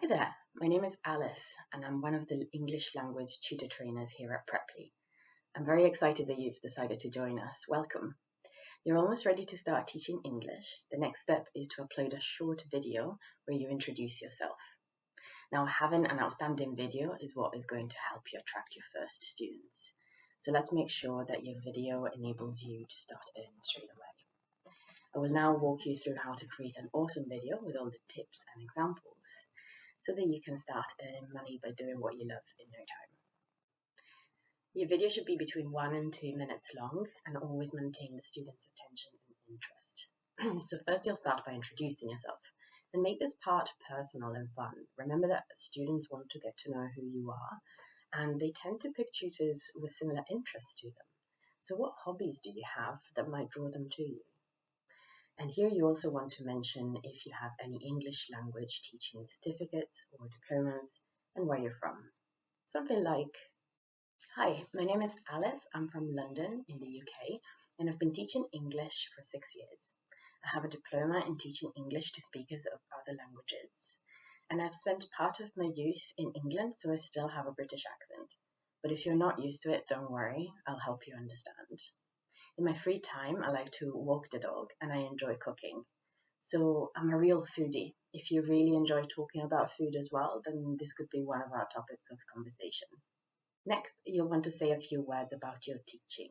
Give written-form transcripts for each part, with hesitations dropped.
Hi there, my name is Alice and I'm one of the English language tutor trainers here at Preply. I'm very excited that you've decided to join us. Welcome. You're almost ready to start teaching English. The next step is to upload a short video where you introduce yourself. Now, having an outstanding video is what is going to help you attract your first students. So let's make sure that your video enables you to start earning straight away. I will now walk you through how to create an awesome video with all the tips and examples, so that you can start earning money by doing what you love in no time. Your video should be between 1 and 2 minutes long and always maintain the student's attention and interest. So first you'll start by introducing yourself and make this part personal and fun. Remember that students want to get to know who you are and they tend to pick tutors with similar interests to them. So what hobbies do you have that might draw them to you? And here you also want to mention if you have any English language teaching certificates or diplomas and where you're from. Something like, hi, my name is Alice, I'm from London in the UK and I've been teaching English for 6 years. I have a diploma in teaching English to speakers of other languages. And I've spent part of my youth in England, so I still have a British accent. But if you're not used to it, don't worry, I'll help you understand. In my free time, I like to walk the dog and I enjoy cooking. So I'm a real foodie. If you really enjoy talking about food as well, then this could be one of our topics of conversation. Next, you'll want to say a few words about your teaching.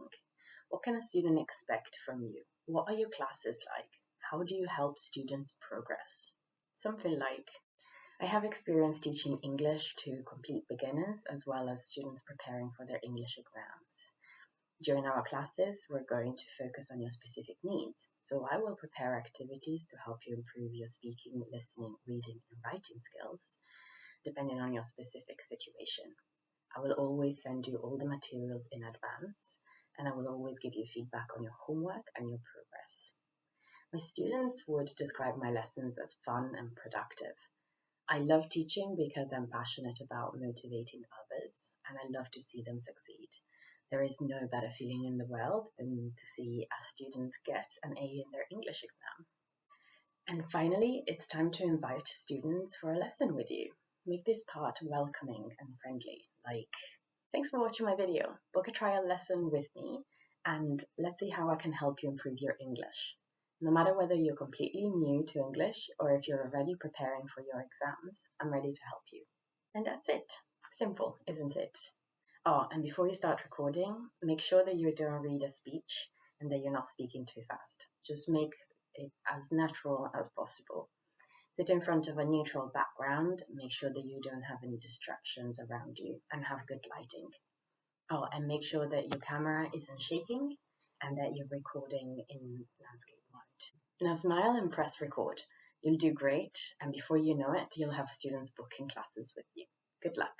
What can a student expect from you? What are your classes like? How do you help students progress? Something like, I have experience teaching English to complete beginners as well as students preparing for their English exams. During our classes, we're going to focus on your specific needs, so I will prepare activities to help you improve your speaking, listening, reading, and writing skills, depending on your specific situation. I will always send you all the materials in advance, and I will always give you feedback on your homework and your progress. My students would describe my lessons as fun and productive. I love teaching because I'm passionate about motivating others, and I love to see them succeed. There is no better feeling in the world than to see a student get an A in their English exam. And finally, it's time to invite students for a lesson with you. Make this part welcoming and friendly, like, thanks for watching my video. Book a trial lesson with me, and let's see how I can help you improve your English. No matter whether you're completely new to English or if you're already preparing for your exams, I'm ready to help you. And that's it. Simple, isn't it? Oh, and before you start recording, make sure that you don't read a speech and that you're not speaking too fast. Just make it as natural as possible. Sit in front of a neutral background, make sure that you don't have any distractions around you, and have good lighting. Oh, and make sure that your camera isn't shaking and that you're recording in landscape mode. Now smile and press record. You'll do great, and before you know it, you'll have students booking classes with you. Good luck.